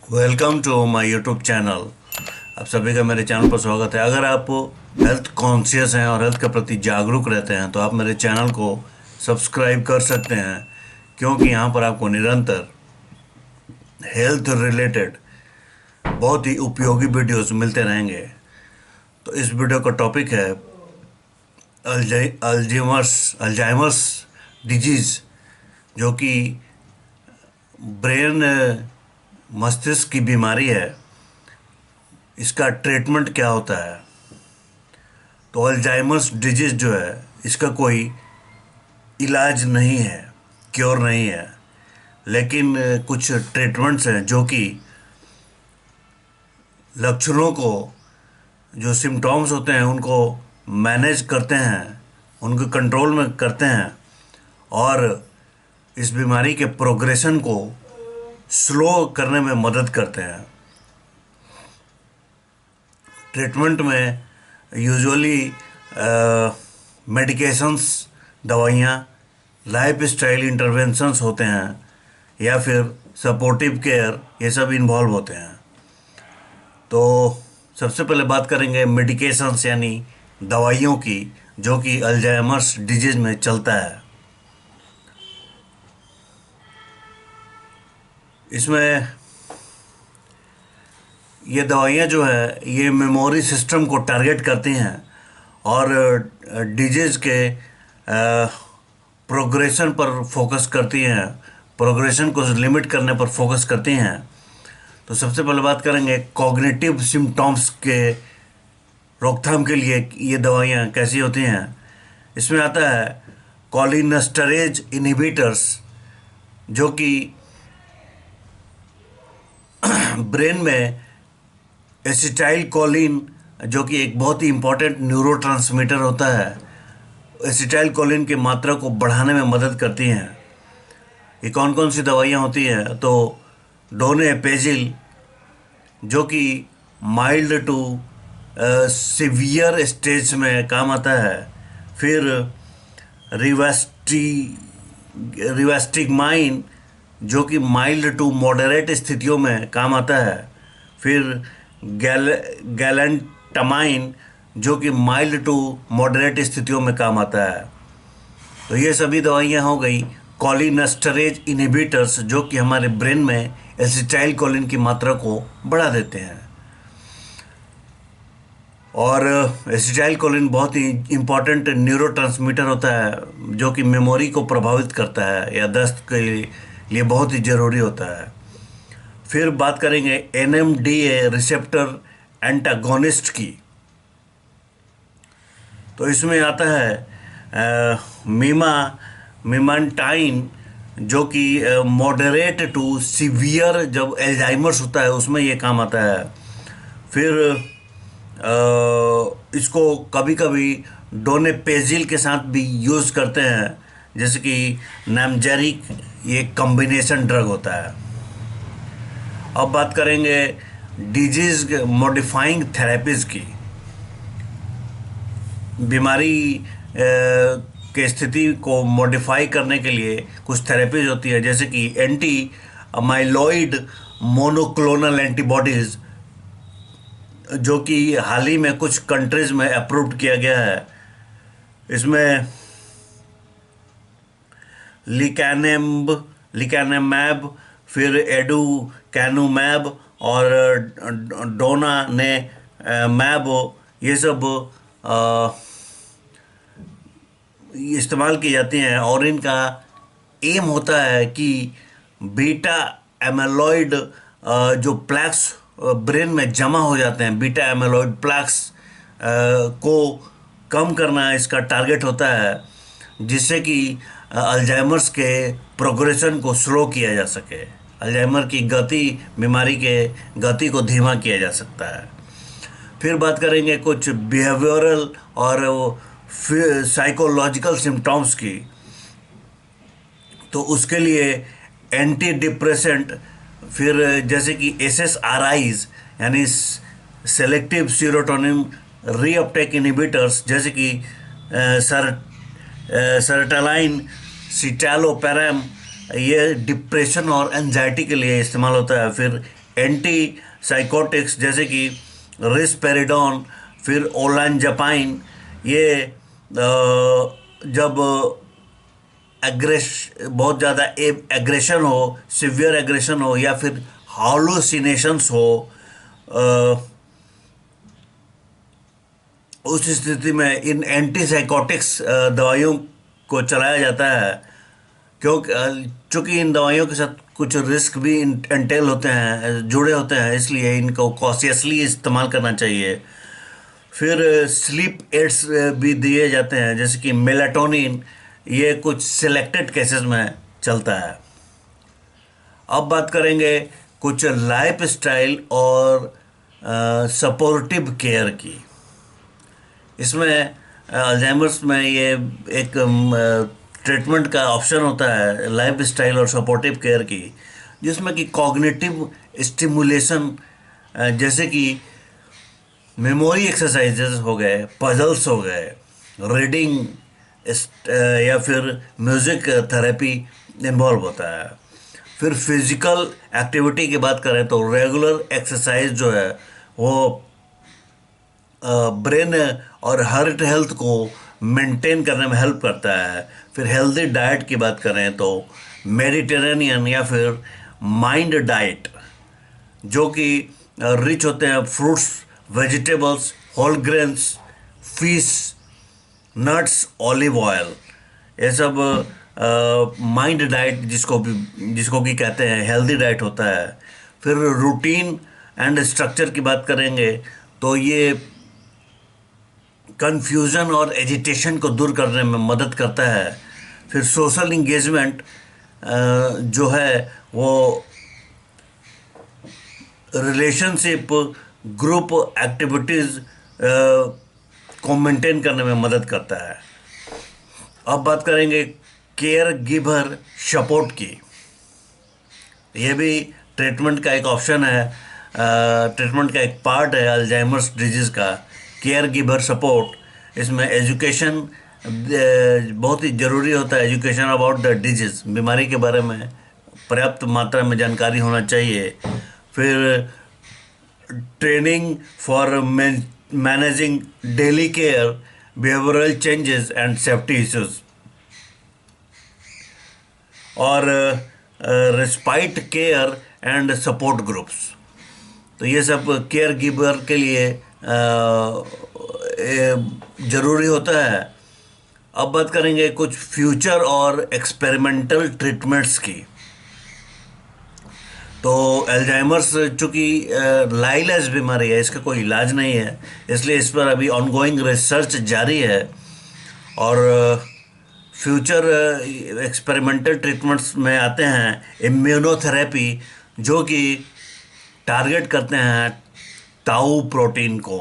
Welcome to my YouTube channel. आप सभी का मेरे चैनल पर स्वागत है। अगर आप हेल्थ कॉन्शियस हैं और हेल्थ के प्रति जागरूक रहते हैं तो आप मेरे चैनल को सब्सक्राइब कर सकते हैं, क्योंकि यहाँ पर आपको निरंतर हेल्थ रिलेटेड बहुत ही उपयोगी वीडियोस मिलते रहेंगे। तो इस वीडियो का टॉपिक है अल्जाइमर्स डिजीज़, जो कि ब्रेन मस्तिष्क की बीमारी है। इसका ट्रीटमेंट क्या होता है? तो अल्जाइमर्स डिजीज़ जो है, इसका कोई इलाज नहीं है, क्योर नहीं है, लेकिन कुछ ट्रीटमेंट्स हैं जो कि लक्षणों को, जो सिम्टॉम्स होते हैं उनको मैनेज करते हैं, उनको कंट्रोल में करते हैं और इस बीमारी के प्रोग्रेशन को स्लो करने में मदद करते हैं। ट्रीटमेंट में यूजुअली मेडिकेशंस, दवाइयाँ, लाइफ स्टाइल इंटरवेंशंस होते हैं या फिर सपोर्टिव केयर, ये सब इन्वॉल्व होते हैं। तो सबसे पहले बात करेंगे मेडिकेशंस यानी दवाइयों की, जो कि अल्जाइमर्स डिजीज़ में चलता है। इसमें ये दवाइयाँ जो है ये मेमोरी सिस्टम को टारगेट करती हैं और डिजीज़ के प्रोग्रेशन पर फोकस करती हैं, प्रोग्रेशन को लिमिट करने पर फोकस करती हैं। तो सबसे पहले बात करेंगे कॉग्निटिव सिम्टॉम्स के रोकथाम के लिए ये दवाइयाँ कैसी होती हैं। इसमें आता है कॉलिनेस्टरेज इनहिबिटर्स, जो कि ब्रेन में एसिटाइल कोलिन, जो कि एक बहुत ही इम्पॉर्टेंट न्यूरोट्रांसमीटर होता है, एसिटाइल कोलिन की मात्रा को बढ़ाने में मदद करती हैं। ये कौन कौन सी दवाइयाँ होती हैं? तो डोनेपेजिल, जो कि माइल्ड टू सीवियर स्टेज में काम आता है। फिर रिवास्टिगमाइन, जो कि माइल्ड टू मॉडरेट स्थितियों में काम आता है। फिर गैलेंटामाइन, जो कि माइल्ड टू मॉडरेट स्थितियों में काम आता है। तो ये सभी दवाइयाँ हो गई कॉलिनेस्टरेज इनहिबिटर्स, जो कि हमारे ब्रेन में एसिटाइल कोलिन की मात्रा को बढ़ा देते हैं। और एसिटाइल कोलिन बहुत ही इम्पॉर्टेंट न्यूरोट्रांसमीटर होता है, जो कि मेमोरी को प्रभावित करता है या दस्त के लिए बहुत ही ज़रूरी होता है। फिर बात करेंगे एनएमडीए रिसेप्टर एंटागोनिस्ट की। तो इसमें आता है मीमांटाइन, जो कि मॉडरेट टू सीवियर जब एल्जाइमर्स होता है उसमें ये काम आता है। फिर इसको कभी कभी डोनेपेजिल के साथ भी यूज़ करते हैं, जैसे कि नैमजेरिक, ये कॉम्बिनेशन ड्रग होता है। अब बात करेंगे डिजीज़ मॉडिफाइंग थेरेपीज़ की। बीमारी के स्थिति को मॉडिफाई करने के लिए कुछ थेरेपीज होती है, जैसे कि एंटी अमाइलॉइड मोनोक्लोनल एंटीबॉडीज़, जो कि हाल ही में कुछ कंट्रीज़ में अप्रूव्ड किया गया है। इसमें लिकानेमैब, फिर एडुकैनुमैब और डोना ने मैब, ये सब इस्तेमाल की जाती हैं। और इनका एम होता है कि बीटा एमेलॉइड जो प्लैक्स ब्रेन में जमा हो जाते हैं, बीटा एमेलॉइड प्लैक्स को कम करना इसका टारगेट होता है, जिससे कि अल्जाइमर्स के प्रोग्रेशन को स्लो किया जा सके। अल्जाइमर की गति, बीमारी के गति को धीमा किया जा सकता है। फिर बात करेंगे कुछ बिहेवियरल और साइकोलॉजिकल सिम्टॉम्स की। तो उसके लिए एंटी डिप्रेसेंट, फिर जैसे कि एसएसआरआईज यानी सेलेक्टिव सीरोटोनिन रीअपटेक इनहिबिटर्स, जैसे कि सर्टालाइन, सिटालोपैराम, ये डिप्रेशन और एंजाइटी के लिए इस्तेमाल होता है। फिर एंटी साइकोटिक्स जैसे कि रिस्पेरिडोन, फिर ओलांजापाइन, ये जब बहुत ज़्यादा एग्रेशन हो, सिवियर एग्रेशन हो, या फिर हालुसिनेशंस हो, अ, उस स्थिति में इन एंटीसाइकोटिक्स दवाइयों को चलाया जाता है। क्योंकि चूंकि इन दवाइयों के साथ कुछ रिस्क भी एंटेल होते हैं, जुड़े होते हैं, इसलिए इनको कॉशियसली इस्तेमाल करना चाहिए। फिर स्लीप एड्स भी दिए जाते हैं, जैसे कि मेलाटोनिन, ये कुछ सिलेक्टेड केसेस में चलता है। अब बात करेंगे कुछ लाइफ स्टाइल और सपोर्टिव केयर की। इसमें अल्जाइमर्स में ये एक ट्रीटमेंट का ऑप्शन होता है लाइफ स्टाइल और सपोर्टिव केयर की, जिसमें कि कॉग्निटिव स्टिमुलेशन, जैसे कि मेमोरी एक्सरसाइजेस हो गए, पजल्स हो गए, रीडिंग, या फिर म्यूज़िक थेरेपी इन्वॉल्व होता है। फिर फिजिकल एक्टिविटी की बात करें तो रेगुलर एक्सरसाइज जो है वो ब्रेन और हार्ट हेल्थ को मेंटेन करने में हेल्प करता है। फिर हेल्दी डाइट की बात करें तो मेडिटेरेनियन या फिर माइंड डाइट, जो कि रिच होते हैं fruits, vegetables, whole grains, fish, nuts, olive oil, ये सब माइंड डाइट जिसको कि कहते हैं हेल्दी डाइट होता है। फिर रूटीन एंड स्ट्रक्चर की बात करेंगे तो ये कंफ्यूजन और एजिटेशन को दूर करने में मदद करता है। फिर सोशल इंगेजमेंट जो है वो रिलेशनशिप, ग्रुप एक्टिविटीज़ को मेंटेन करने में मदद करता है। अब बात करेंगे केयर गिवर सपोर्ट की। ये भी ट्रीटमेंट का एक ऑप्शन है, ट्रीटमेंट का एक पार्ट है अल्जाइमर्स डिजीज़ का, केयर गिवर सपोर्ट। इसमें एजुकेशन बहुत ही ज़रूरी होता है, एजुकेशन अबाउट द डिजीज़, बीमारी के बारे में पर्याप्त मात्रा में जानकारी होना चाहिए। फिर training for managing daily care, behavioural changes and safety issues, और respite care and support groups. तो ये सब केयर गिवर के लिए ज़रूरी होता है। अब बात करेंगे कुछ फ्यूचर और एक्सपेरिमेंटल ट्रीटमेंट्स की। तो अल्जाइमर्स चूँकि लाइलाज बीमारी है, इसका कोई इलाज नहीं है, इसलिए इस पर अभी ऑनगोइंग रिसर्च जारी है। और फ्यूचर एक्सपेरिमेंटल ट्रीटमेंट्स में आते हैं इम्यूनोथेरेपी, जो कि टारगेट करते हैं ताऊ प्रोटीन को,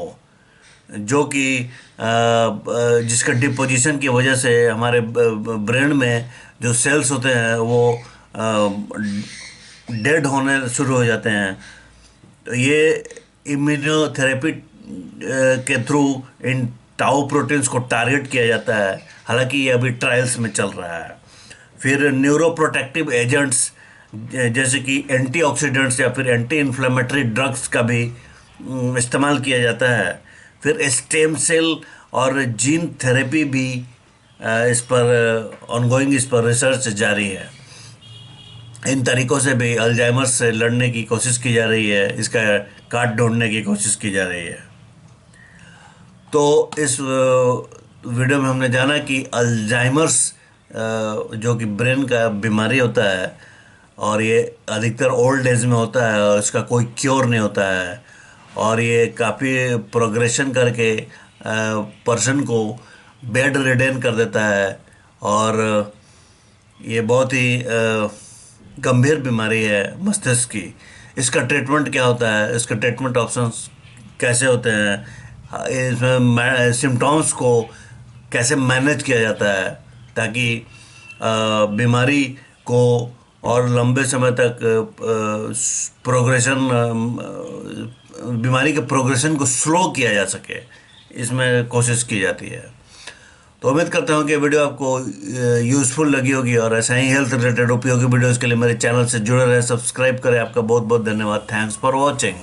जो कि जिसका डिपोजिशन की वजह से हमारे ब्रेन में जो सेल्स होते हैं वो डेड होने शुरू हो जाते हैं। तो ये इम्यूनोथेरेपी के थ्रू इन ताऊ प्रोटीन्स को टारगेट किया जाता है, हालांकि ये अभी ट्रायल्स में चल रहा है। फिर न्यूरोप्रोटेक्टिव एजेंट्स जैसे कि एंटीऑक्सीडेंट्स या फिर एंटी इन्फ्लेमेटरी ड्रग्स का भी इस्तेमाल किया जाता है। फिर स्टेम सेल और जीन थेरेपी भी इस पर ऑनगोइंग, इस पर रिसर्च जारी है। इन तरीक़ों से भी अल्जाइमर्स से लड़ने की कोशिश की जा रही है, इसका काट ढूंढने की कोशिश की जा रही है। तो इस वीडियो में हमने जाना कि अल्जाइमर्स जो कि ब्रेन का बीमारी होता है और ये अधिकतर ओल्ड एज में होता है और इसका कोई क्योर नहीं होता है, और ये काफ़ी प्रोग्रेशन करके पर्सन को बेड रिडेन कर देता है, और ये बहुत ही गंभीर बीमारी है मस्तिष्क की। इसका ट्रीटमेंट क्या होता है, इसका ट्रीटमेंट ऑप्शंस कैसे होते हैं, इसमें सिम्टम्स को कैसे मैनेज किया जाता है ताकि बीमारी को और लंबे समय तक बीमारी के प्रोग्रेशन को स्लो किया जा सके, इसमें कोशिश की जाती है। तो उम्मीद करता हूँ कि वीडियो आपको यूज़फुल लगी होगी, और ऐसा ही हेल्थ रिलेटेड उपयोगी वीडियोज़ के लिए मेरे चैनल से जुड़े रहे, सब्सक्राइब करें। आपका बहुत बहुत धन्यवाद। Thanks for watching.